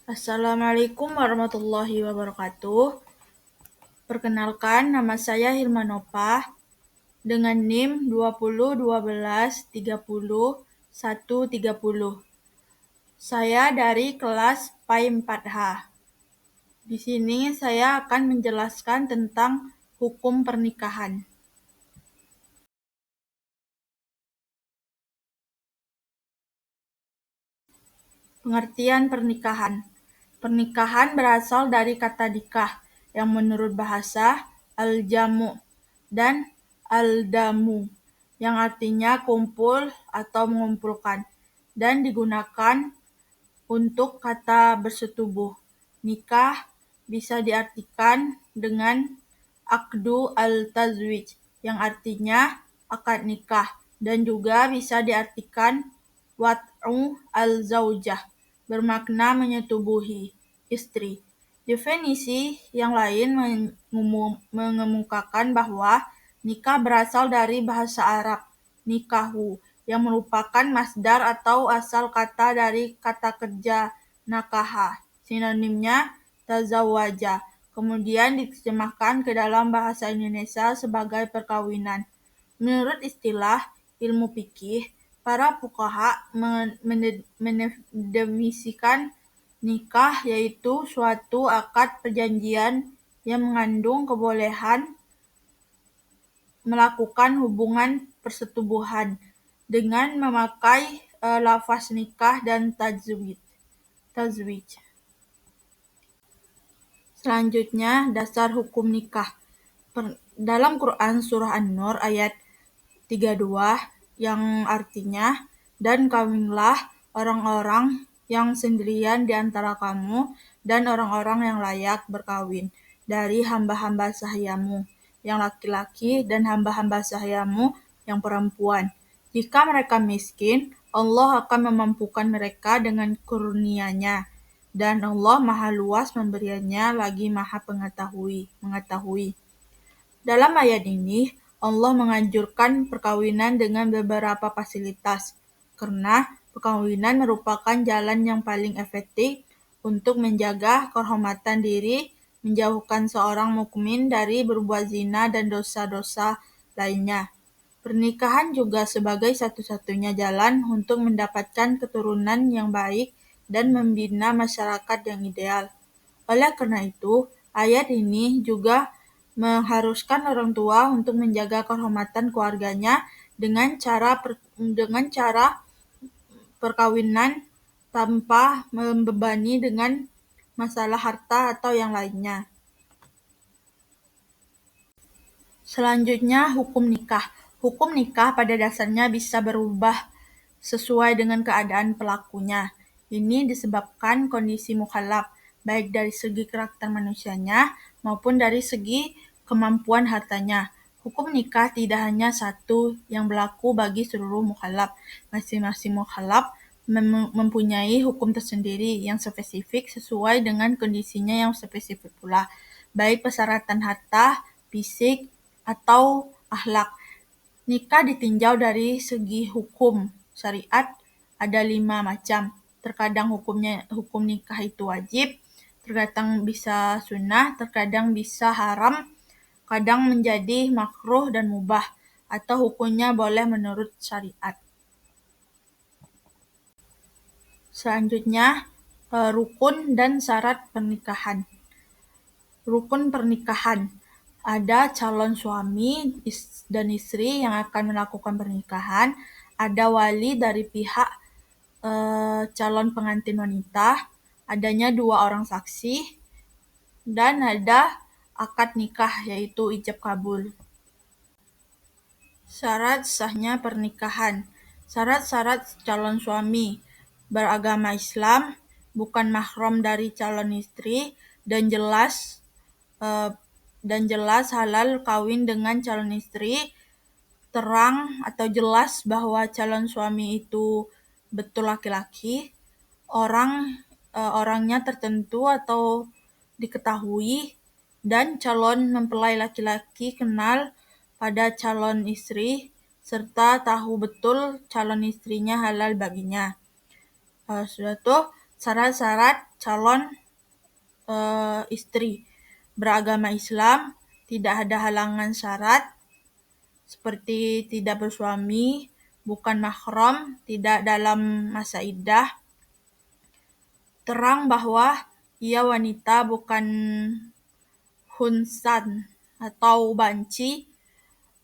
Assalamualaikum warahmatullahi wabarakatuh. Perkenalkan, nama saya Hilma Nopah dengan NIM 2012301330. Saya dari kelas PAI 4H. Di sini saya akan menjelaskan tentang hukum pernikahan. Pengertian pernikahan. Pernikahan berasal dari kata nikah yang menurut bahasa al-jamu dan al-damu yang artinya kumpul atau mengumpulkan dan digunakan untuk kata bersetubuh. Nikah bisa diartikan dengan akdu al-tazwij yang artinya akad nikah dan juga bisa diartikan wat'u al-zaujah bermakna menyetubuhi istri. Definisi yang lain mengemukakan bahwa nikah berasal dari bahasa Arab nikahu yang merupakan masdar atau asal kata dari kata kerja nakaha, sinonimnya tazawaja, kemudian diterjemahkan ke dalam bahasa Indonesia sebagai perkawinan. Menurut istilah ilmu fikih, para fuqaha mendefinisikan nikah yaitu suatu akad perjanjian yang mengandung kebolehan melakukan hubungan persetubuhan dengan memakai lafaz nikah dan tazwij. Selanjutnya, dasar hukum nikah. Dalam Quran Surah An-Nur ayat 32 yang artinya, dan kawinlah orang-orang yang sendirian di antara kamu dan orang-orang yang layak berkawin dari hamba-hamba sahayamu yang laki-laki dan hamba-hamba sahayamu yang perempuan. Jika mereka miskin, Allah akan memampukan mereka dengan kurnia-Nya, dan Allah Maha Luas memberiannya lagi Maha mengetahui. Dalam ayat ini, Allah menganjurkan perkawinan dengan beberapa fasilitas, karena perkawinan merupakan jalan yang paling efektif untuk menjaga kehormatan diri, menjauhkan seorang mukmin dari berbuat zina dan dosa-dosa lainnya. Pernikahan juga sebagai satu-satunya jalan untuk mendapatkan keturunan yang baik dan membina masyarakat yang ideal. Oleh karena itu, ayat ini juga mengharuskan orang tua untuk menjaga kehormatan keluarganya dengan cara perkawinan tanpa membebani dengan masalah harta atau yang lainnya. Selanjutnya, hukum nikah. Hukum nikah pada dasarnya bisa berubah sesuai dengan keadaan pelakunya. Ini disebabkan kondisi mukallaf, baik dari segi karakter manusianya maupun dari segi kemampuan hartanya. Hukum nikah tidak hanya satu yang berlaku bagi seluruh mukallaf. Masing-masing mukallaf mempunyai hukum tersendiri yang spesifik sesuai dengan kondisinya yang spesifik pula, baik persyaratan harta, fisik, atau akhlak. Nikah ditinjau dari segi hukum syariat ada 5 macam. Terkadang hukum nikah itu wajib, terkadang bisa sunnah, terkadang bisa haram, kadang menjadi makruh dan mubah, atau hukumnya boleh menurut syariat. Selanjutnya, rukun dan syarat pernikahan. Rukun pernikahan. Ada calon suami dan istri yang akan melakukan pernikahan, ada wali dari pihak calon pengantin wanita, adanya 2 orang saksi, dan ada akad nikah yaitu ijab kabul. Syarat sahnya pernikahan. Syarat-syarat calon suami: beragama Islam, bukan mahram dari calon istri, dan jelas halal kawin dengan calon istri, terang atau jelas bahwa calon suami itu betul laki-laki, orangnya tertentu atau diketahui, dan calon mempelai laki-laki kenal pada calon istri, serta tahu betul calon istrinya halal baginya. Sudah tuh syarat-syarat calon istri. Beragama Islam, tidak ada halangan syarat seperti tidak bersuami, bukan mahram, tidak dalam masa iddah, terang bahwa ia wanita bukan khunsan atau banci.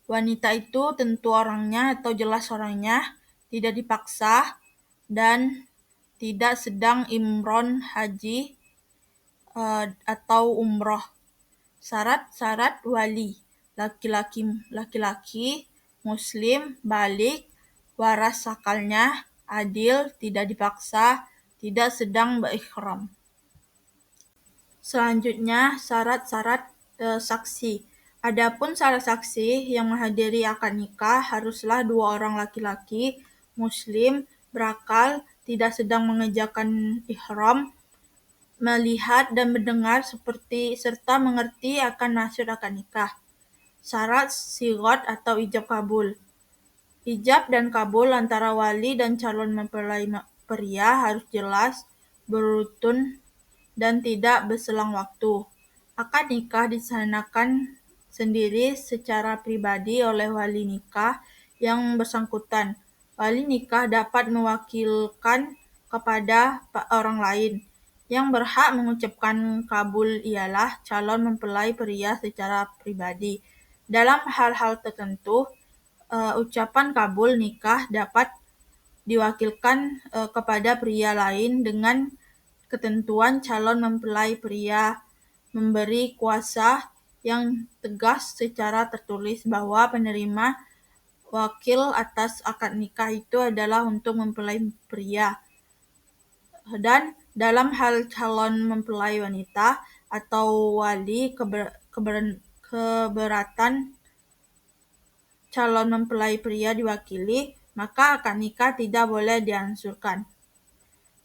Wanita itu tentu orangnya atau jelas orangnya, tidak dipaksa, dan tidak sedang imron haji atau umroh. Syarat-syarat wali: laki-laki muslim, balik, waras akalnya, adil, tidak dipaksa, tidak sedang berikhram. Selanjutnya, syarat-syarat saksi. Adapun syarat saksi yang menghadiri akad nikah haruslah 2 orang laki-laki muslim, berakal, tidak sedang mengerjakan ihram, melihat dan mendengar serta mengerti akan maksud akad nikah. Syarat sighah atau ijab kabul. Ijab dan kabul antara wali dan calon mempelai pria harus jelas, beruntun, dan tidak berselang waktu. Akad nikah disanakan sendiri secara pribadi oleh wali nikah yang bersangkutan. Wali nikah dapat mewakilkan kepada orang lain. Yang berhak mengucapkan kabul ialah calon mempelai pria secara pribadi. Dalam hal-hal tertentu, ucapan kabul nikah dapat diwakilkan kepada pria lain dengan ketentuan calon mempelai pria memberi kuasa yang tegas secara tertulis bahwa penerima wakil atas akad nikah itu adalah untuk mempelai pria. Dan dalam hal calon mempelai wanita atau wali keberatan calon mempelai pria diwakili, maka akad nikah tidak boleh diansurkan.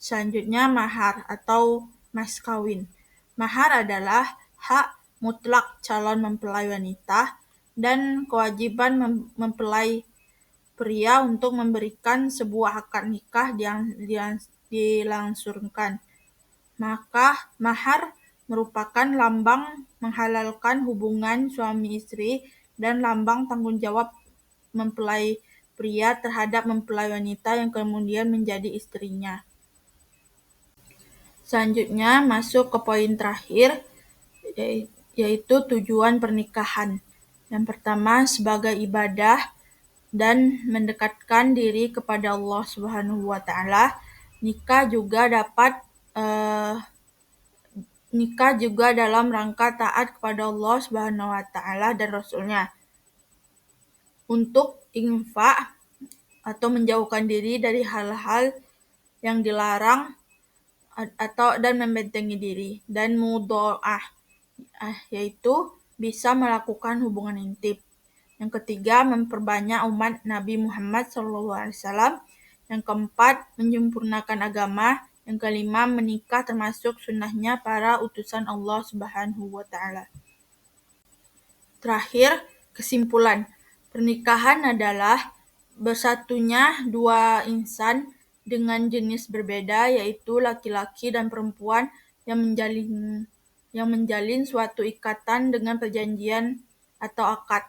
Selanjutnya, mahar atau mas kawin. Mahar adalah hak mutlak calon mempelai wanita dan kewajiban mempelai pria untuk memberikan sebuah akad nikah dilangsungkan. Maka mahar merupakan lambang menghalalkan hubungan suami istri dan lambang tanggung jawab mempelai pria terhadap mempelai wanita yang kemudian menjadi istrinya. Selanjutnya masuk ke poin terakhir, yaitu tujuan pernikahan. Yang pertama, sebagai ibadah dan mendekatkan diri kepada Allah Subhanahu wa taala. Nikah juga dalam rangka taat kepada Allah Subhanahu wa taala dan Rasulnya, untuk infak atau menjauhkan diri dari hal-hal yang dilarang dan membentengi diri, dan mudho'ah, yaitu bisa melakukan hubungan intim. Yang ketiga, memperbanyak umat Nabi Muhammad SAW. Yang keempat, menyempurnakan agama. Yang kelima, menikah termasuk sunnahnya para utusan Allah Subhanahu wa taala. Terakhir, kesimpulan. Pernikahan adalah bersatunya 2 insan dengan jenis berbeda, yaitu laki-laki dan perempuan yang menjalin suatu ikatan dengan perjanjian atau akad.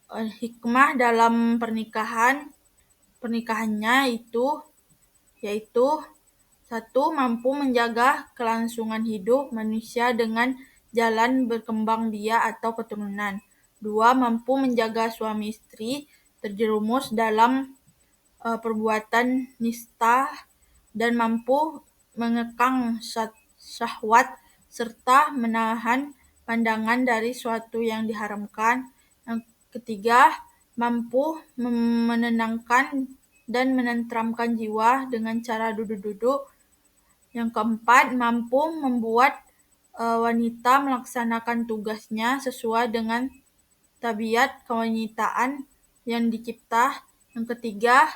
Hikmah dalam pernikahannya yaitu 1. Mampu menjaga kelangsungan hidup manusia dengan jalan berkembang biak atau keturunan. 2. Mampu menjaga suami istri terjerumus dalam perbuatan nista dan mampu mengekang syahwat serta menahan pandangan dari suatu yang diharamkan. Yang ketiga, mampu menenangkan dan menenteramkan jiwa dengan cara duduk-duduk. Yang keempat, mampu membuat wanita melaksanakan tugasnya sesuai dengan tabiat kewanitaan yang dicipta. Yang ketiga,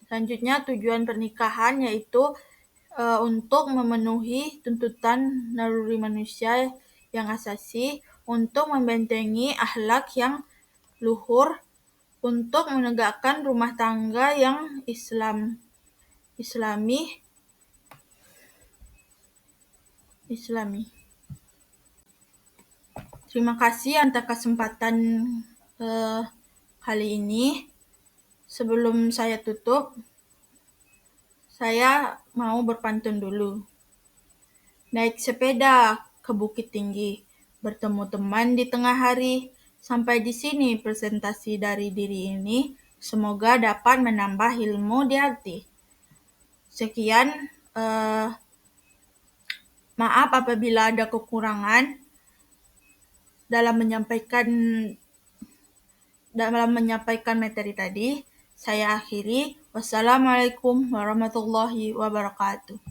selanjutnya tujuan pernikahan yaitu untuk memenuhi tuntutan naluri manusia yang asasi, untuk membentengi akhlak yang luhur, untuk menegakkan rumah tangga yang islami, Islami. Terima kasih atas kesempatan kali ini. Sebelum saya tutup, saya mau berpantun dulu. Naik sepeda ke Bukit Tinggi, bertemu teman di tengah hari. Sampai di sini presentasi dari diri ini. Semoga dapat menambah ilmu di hati. Sekian, maaf apabila ada kekurangan dalam menyampaikan materi tadi. Saya akhiri. Wassalamualaikum warahmatullahi wabarakatuh.